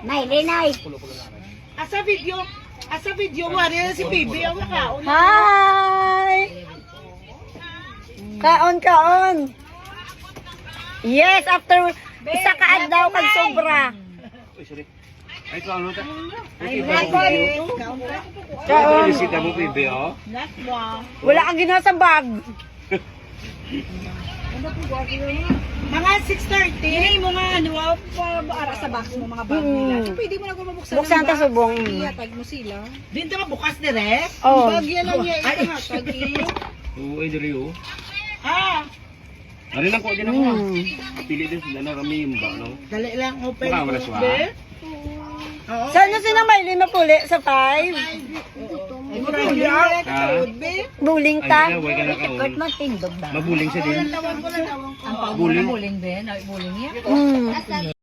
Nay, Lenay. Asa video mo rin si Bibi ang nakaon. Hi! Kaon. Yes, after isa ka adlaw kag sobra. Uy, sorry. Ay, ito ano ta? Kaon. Bisita mo, Bibi, oh. Wala kang ginawa sa bag. Mga 6:30. Hindi mo nga ano, para sa box mo mga bag nila. So, pwede mo na kung mabuksan Buksan ta subong. Tag mo sila. Din ta bukas dire. Oh. Bagya lang niya ihatag eh. Oo, ay, diri, oh. Ah, Ari lang ko din ako, ah. Pili din sila na kami yung ba, no? dali lang open. Baka wala siya. Oo. Saan na sinang Maylin mapuli? Sa 5? Ay, marami yan. Ah. Buling Ay, ta? huwag ka na ka, oh. Magtindog ba? Mabuling siya din. Tawag ko lang tawag ko. Buling. Buling ba yan? Buling yan? Hmm.